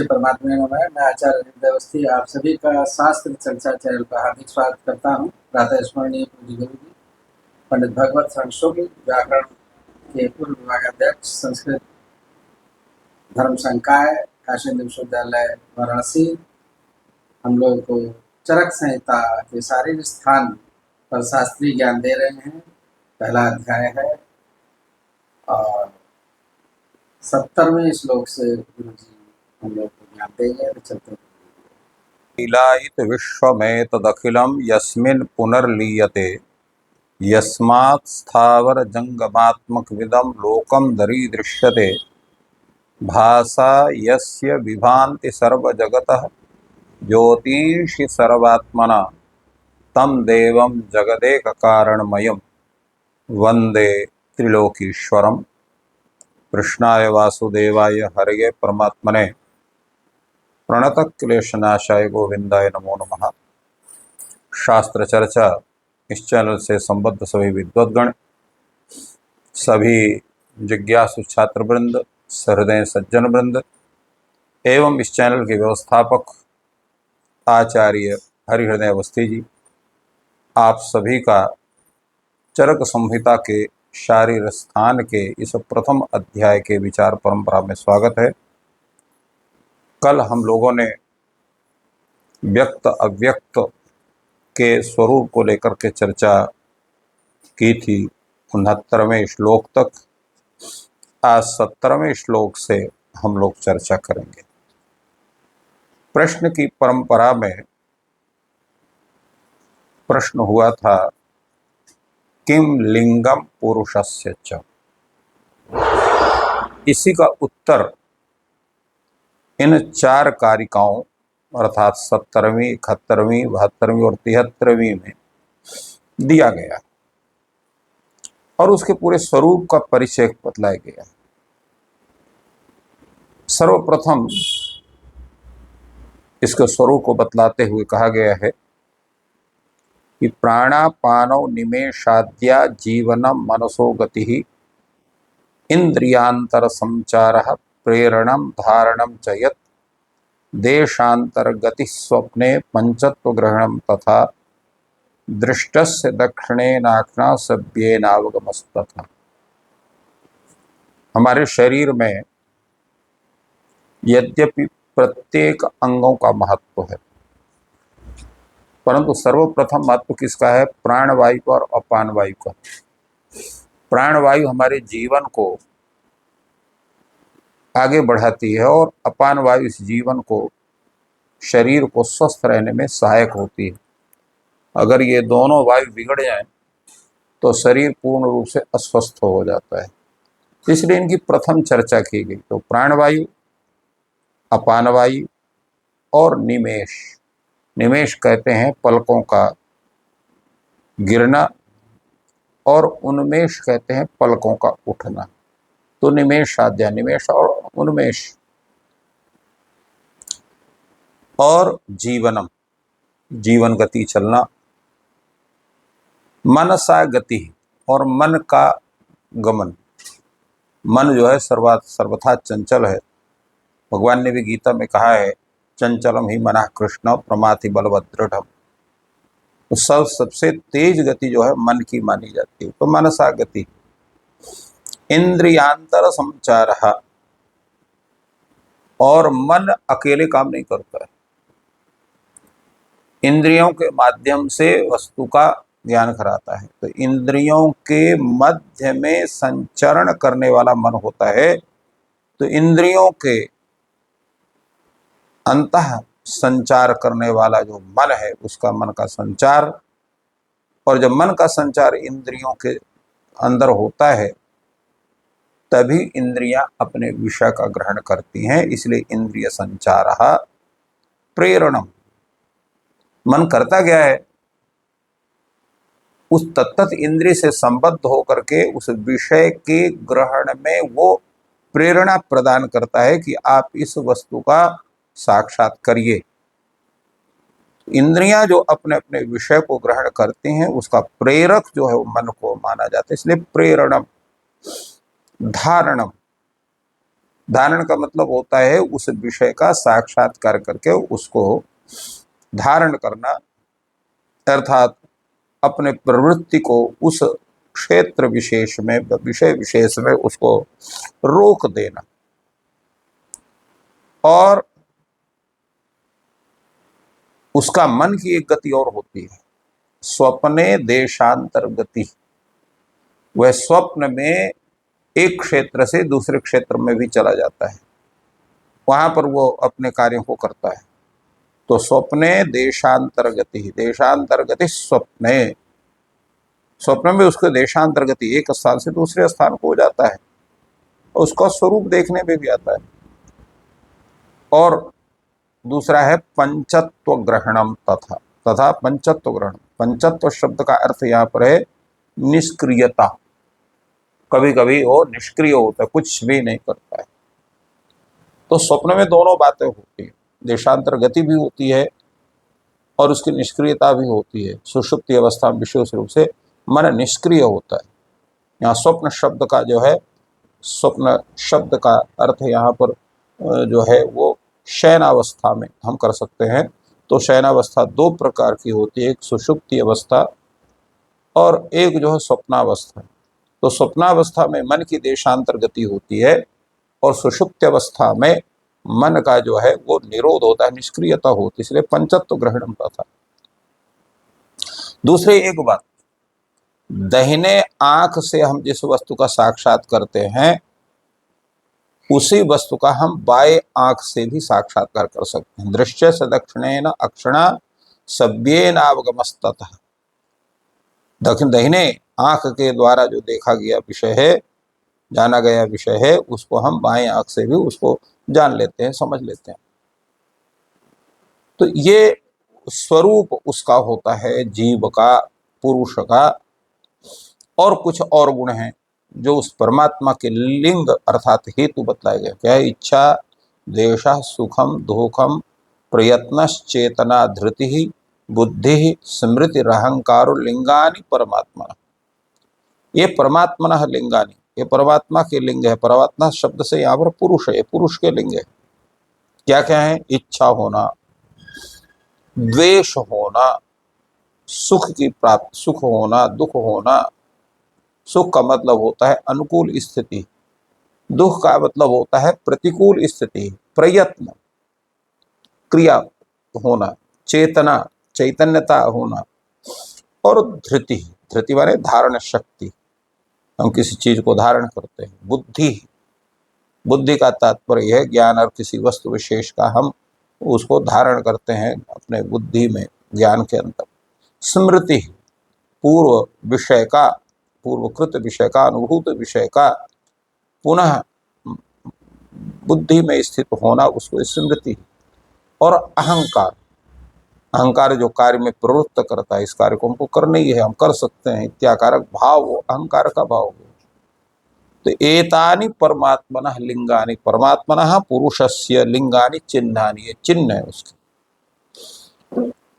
परमात्मा में मैं आचार्य हृदय अवस्थी आप सभी का शास्त्र चर्चा चैनल पर हार्दिक स्वागत करता हूँ। प्रातः स्मरणीय पूज्य गुरु जी पंडित भगवत शरण शुक्ल व्याकरण के पूर्व विभागाध्यक्ष, संस्कृत धर्म संकाय, काशी हिंदू विश्वविद्यालय वाराणसी, हम लोगों को चरक संहिता के शारीरिक स्थान पर शास्त्रीय ज्ञान दे रहे हैं। पहला अध्याय है और 70वें श्लोक से गुरु जी हम लोग को ज्ञान देंगे। तो चलते लीलायित विश्वमेतदखिलं यस्मिन् पुनर्लीयते यस्मात् स्थावर जंगमात्मकमिदं लोकं दरीदृश्यते भासा यस्य विभान्ति सर्वजगतः ज्योतिषि सर्वात्मना तं देवं जगदेककारणमयं वन्दे त्रिलोकीश्वरम्। कृष्णाय वासुदेवाय हरये परमात्मने प्रणत क्लेशनाशाय गोविंदाय नमो नमः। शास्त्र चर्चा इस चैनल से संबद्ध सभी विद्वद्गण, सभी जिज्ञासु छात्र वृंद, सहृदय सज्जन वृंद एवं इस चैनल के व्यवस्थापक आचार्य हरिहृदय अवस्थी जी, आप सभी का चरक संहिता के शारीर स्थान के इस प्रथम अध्याय के विचार परंपरा में स्वागत है। कल हम लोगों ने व्यक्त अव्यक्त के स्वरूप को लेकर के चर्चा की थी 69वें श्लोक तक। आज 70वें श्लोक से हम लोग चर्चा करेंगे। प्रश्न की परंपरा में प्रश्न हुआ था, किम लिंगम पुरुषस्य च। इसी का उत्तर इन चार कारिकाओं अर्थात 70वीं, 71वीं, 72वीं और 73वीं में दिया गया और उसके पूरे स्वरूप का परिचय बतलाया गया। सर्वप्रथम इसके स्वरूप को बतलाते हुए कहा गया है कि प्राणापानौ निमेषाद्या जीवनम मनसो गति इंद्रियांतर संचारः प्रेरणम धारणम च यत् देशांतर्गति स्वप्ने पंचत्व ग्रहणम तथा दृष्टस्य दक्षिणेनाख्ना सभ्येनावगमस्तथा। हमारे शरीर में यद्यपि प्रत्येक अंगों का महत्व है, परंतु सर्वप्रथम महत्व किसका है? प्राणवायु और अपान वायु का। प्राणवायु हमारे जीवन को आगे बढ़ाती है और अपान वायु इस जीवन को, शरीर को स्वस्थ रहने में सहायक होती है। अगर ये दोनों वायु बिगड़ जाएं तो शरीर पूर्ण रूप से अस्वस्थ हो जाता है। इसलिए इनकी प्रथम चर्चा की गई। तो प्राणवायु, अपान वायु और निमेष। निमेष कहते हैं पलकों का गिरना और उन्मेष कहते हैं पलकों का उठना। तो निमेष आद्या, निमेष और उन्मेष। और जीवनम, जीवन गति चलना। मनसा गति और मन का गमन। मन जो है सर्वथा चंचल है। भगवान ने भी गीता में कहा है, चंचलम ही मनः कृष्ण प्रमाथि बलवत् दृढ़। तो सबसे तेज गति जो है मन की मानी जाती है। तो मनसा गति। इंद्रियांतर संचार, और मन अकेले काम नहीं करता है। इंद्रियों के माध्यम से वस्तु का ज्ञान कराता है। तो इंद्रियों के मध्य में संचरण करने वाला मन होता है। तो इंद्रियों के अंतः संचार करने वाला जो मन है, उसका मन का संचार। और जब मन का संचार इंद्रियों के अंदर होता है तभी इंद्रियां अपने विषय का ग्रहण करती हैं। इसलिए इंद्रिय संचार प्रेरणम। मन करता क्या है? उस तत्त इंद्रिय से संबद्ध होकर के उस विषय के ग्रहण में वो प्रेरणा प्रदान करता है कि आप इस वस्तु का साक्षात करिए। इंद्रियां जो अपने अपने विषय को ग्रहण करती हैं, उसका प्रेरक जो है वो मन को माना जाता है। इसलिए प्रेरणम, धारणम। धारण का मतलब होता है उस विषय का साक्षात्कार करके उसको धारण करना, अर्थात अपने प्रवृत्ति को उस क्षेत्र विशेष में, विषय विशेष में उसको रोक देना। और उसका मन की एक गति और होती है, स्वप्ने देशांतर गति। वह स्वप्न में एक क्षेत्र से दूसरे क्षेत्र में भी चला जाता है, वहां पर वो अपने कार्यों को करता है। तो स्वप्ने देशांतर गति, देशांतर गति स्वप्ने, स्वप्न में उसके देशांतर गति, एक स्थान से दूसरे स्थान को हो जाता है, उसका स्वरूप देखने में भी आता है। और दूसरा है पंचत्व ग्रहणम, तथा तथा पंचत्व ग्रहण। पंचत्व शब्द का अर्थ यहाँ पर है निष्क्रियता। कभी कभी वो निष्क्रिय होता है, कुछ भी नहीं करता है। तो स्वप्न में दोनों बातें होती है, देशांतर गति भी होती है और उसकी निष्क्रियता भी होती है। सुषुप्ति अवस्था में विशेष रूप से मन निष्क्रिय होता है। यहाँ स्वप्न शब्द का जो है, स्वप्न शब्द का अर्थ यहाँ पर जो है वो शयनावस्था में हम कर सकते हैं। तो शयनावस्था दो प्रकार की होती है, एक सुषुप्ति अवस्था और एक जो है स्वप्नावस्था। तो स्वप्नावस्था में मन की देशांतर गति होती है और सुषुप्ति अवस्था में मन का जो है वो निरोध होता है, निष्क्रियता होती है, इसलिए पंचत्व ग्रहणम था। दूसरी एक बात, दाहिने आंख से हम जिस वस्तु का साक्षात करते हैं उसी वस्तु का हम बाएं आंख से भी साक्षात्कार कर सकते हैं। दृश्य से दक्षिणेन अक्षणा सव्येनावगमस्ततः, दाहिने आंख के द्वारा जो देखा गया विषय है, जाना गया विषय है, उसको हम बाएं आंख से भी उसको जान लेते हैं, समझ लेते हैं। तो ये स्वरूप उसका होता है जीव का, पुरुष का। और कुछ और गुण हैं जो उस परमात्मा के लिंग अर्थात हेतु बतलाए गए। क्या है? इच्छा, द्वेष, सुखम, दुखम, प्रयत्न, चेतना, धृति, बुद्धि, स्मृति, अहंकार, लिंगानि परमात्मा। ये परमात्मन लिंगानि, ये परमात्मा के लिंग है। परमात्मा शब्द से यहाँ पर पुरुष है, पुरुष के लिंग है। क्या क्या है? इच्छा होना, द्वेष होना, सुख की प्राप्ति, सुख होना, दुख होना। सुख का मतलब होता है अनुकूल स्थिति, दुख का मतलब होता है प्रतिकूल स्थिति। प्रयत्न, क्रिया होना, चेतना, चैतन्यता होना, और धृति, धृति माने धारण शक्ति, हम किसी चीज को धारण करते हैं। बुद्धि, बुद्धि का तात्पर्य है ज्ञान और किसी वस्तु विशेष का हम उसको धारण करते हैं अपने बुद्धि में, ज्ञान के अंदर। स्मृति, पूर्व विषय का, पूर्वकृत विषय का, अनुभूत विषय का पुनः बुद्धि में स्थित होना, उसको स्मृति। और अहंकार, अहंकार जो कार्य में प्रवृत्त करता है, इस कार्य को हमको करना ही है, हम कर सकते हैं, इत्याकारक भाव, वो अहंकार का भाव है। तो एतानि परमात्मनः लिंगानि, परमात्मनः पुरुषस्य लिंगानि चिन्हानि, ये चिन्ह है उसके।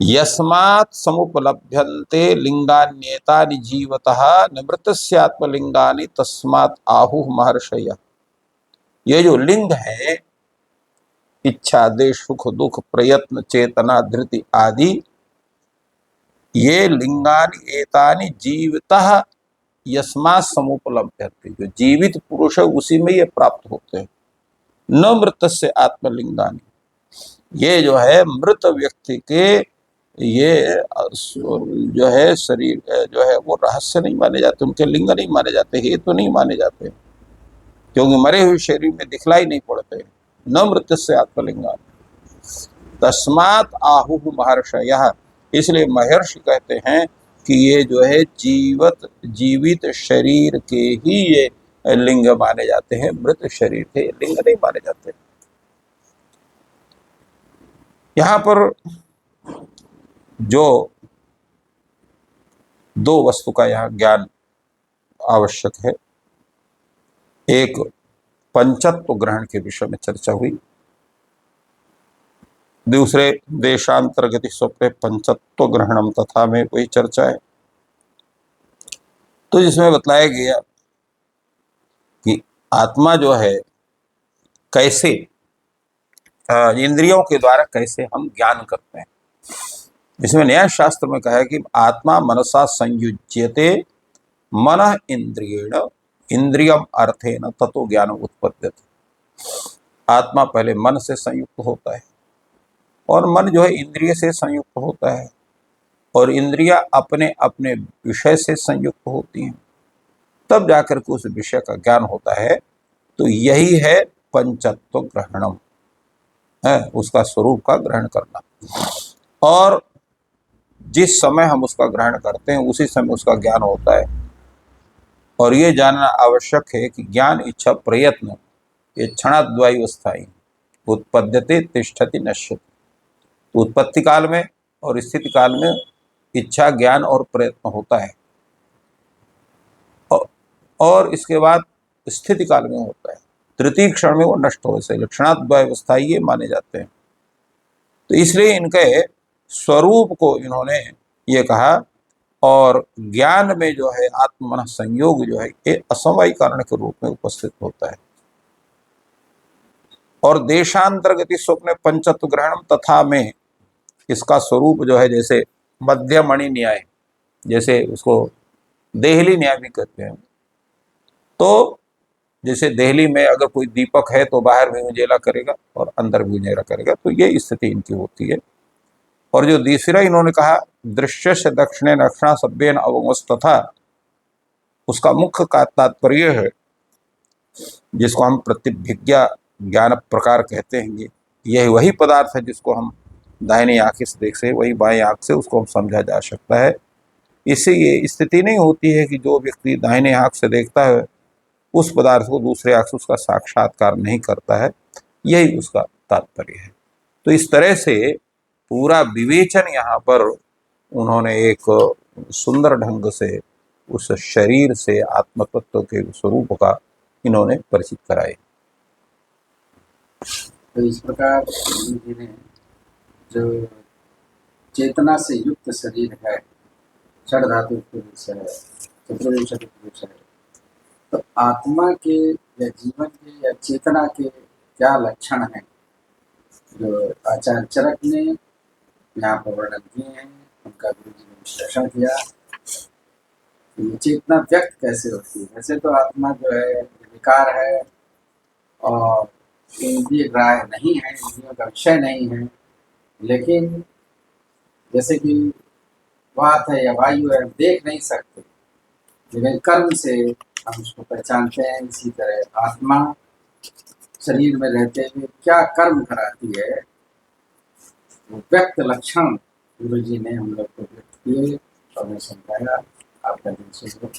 यस्मात् समुपलभ्यन्ते लिंगान्येतानि जीवतः निवृत्तस्यात्मलिंगानि तस्मात् आहुः महर्षयः। ये जो लिंग है, इच्छा, देश, सुख, दुख, प्रयत्न, चेतना, धृति आदि, ये लिंगानि एतानि जीवतः यस्मात् समुपलभ्यन्ते, जो जीवित पुरुष है उसी में ये प्राप्त होते हैं। न मृतस्य आत्मलिंगानि, ये जो है मृत व्यक्ति के ये जो है शरीर जो है वो रहस्य नहीं माने जाते, उनके लिंग नहीं माने जाते, हेतु नहीं माने जाते, क्योंकि मरे हुए शरीर में दिखलाई नहीं पड़ते। न मृतस्य आत्मलिंगानि तस्मात् आहुः महर्षयः, इसलिए महर्षि कहते हैं कि ये जो है जीवित शरीर के ही ये लिंग माने जाते हैं, मृत शरीर के लिंग नहीं माने जाते। यहाँ पर जो दो वस्तु का यहाँ ज्ञान आवश्यक है, एक पंचत्व ग्रहण के विषय में चर्चा हुई, दूसरे देशांतर्गति स्वप्ने पंचत्व ग्रहणम तथा में वही चर्चा है। तो जिसमें बतलाया गया कि आत्मा जो है कैसे इंद्रियों के द्वारा कैसे हम ज्ञान करते हैं। इसमें न्याय शास्त्र में कहा है कि आत्मा मनसा संयुज्यते मन इंद्रियेण इंद्रियम अर्थेन ततो ज्ञान उत्पद्यते। आत्मा पहले मन से संयुक्त होता है और मन जो है इंद्रिय से संयुक्त होता है और इंद्रियां अपने अपने विषय से संयुक्त होती हैं, तब जाकर के उस विषय का ज्ञान होता है। तो यही है पंचत्व ग्रहणम, है उसका स्वरूप का ग्रहण करना। और जिस समय हम उसका ग्रहण करते हैं उसी समय उसका ज्ञान होता है। और ये जानना आवश्यक है कि ज्ञान इच्छा प्रयत्न ये क्षणाद्वय स्थायी, उत्पद्यते तिष्ठति नश्यति। उत्पत्ति काल में और स्थिति काल में इच्छा ज्ञान और प्रयत्न होता है और इसके बाद स्थिति काल में होता है, तृतीय क्षण में वो नष्ट हो से लक्षणाद्वय स्थायी ये माने जाते हैं। तो इसलिए इनके स्वरूप को इन्होंने ये कहा। और ज्ञान में जो है आत्मन संयोग जो है ये असमवाय कारण के रूप में उपस्थित होता है। और देशांतर्गति स्वप्न पंचत्व ग्रहणम तथा में इसका स्वरूप जो है जैसे मध्यमणि न्याय, जैसे उसको देहली न्याय भी कहते हैं। तो जैसे देहली में अगर कोई दीपक है तो बाहर भी उजेला करेगा और अंदर भी उजेला करेगा, तो ये स्थिति इनकी होती है। और जो तीसरा इन्होंने कहा दृश्य से दक्षिणे दक्षिणा सभ्येन अवगमस तथा, उसका मुख्य का तात्पर्य है जिसको हम प्रतिभिज्ञा ज्ञान प्रकार कहते हैं। यह वही पदार्थ है जिसको हम दाहिनी आंख से देख से वही बाएं आंख से उसको हम समझा जा सकता है। इससे ये स्थिति नहीं होती है कि जो व्यक्ति दाहिने आंख से देखता है उस पदार्थ को दूसरे आंख से उसका साक्षात्कार नहीं करता है, यही उसका तात्पर्य है। तो इस तरह से पूरा विवेचन यहाँ पर उन्होंने एक सुंदर ढंग से उस शरीर से आत्म तत्व के स्वरूप का इन्होंने परिचित कराए। तो इस प्रकार जी ने जो चेतना से युक्त शरीर है, षड धातु पुरुष है, चतुर्विंशति पुरुष है, तो आत्मा के या जीवन के या चेतना के क्या लक्षण हैं जो आचार्य चरक ने यहाँ पर वर्णन किए हैं, उनका गुरु जी ने विश्लेषण किया। ये चेतना व्यक्त कैसे होती है? वैसे तो आत्मा जो है विकार है और इंद्रिय ग्राह्य नहीं है, इंद्रियों का विषय नहीं है, लेकिन जैसे कि वात है या वायु है, देख नहीं सकते, लेकिन कर्म से हम उसको पहचानते हैं। इसी तरह आत्मा शरीर में रहते हुए क्या कर्म कराती है, वो व्यक्त लक्षण गुरु जी ने हम लोग को व्यक्त किए और मैं समझाया। आपका दिन शुभ हो।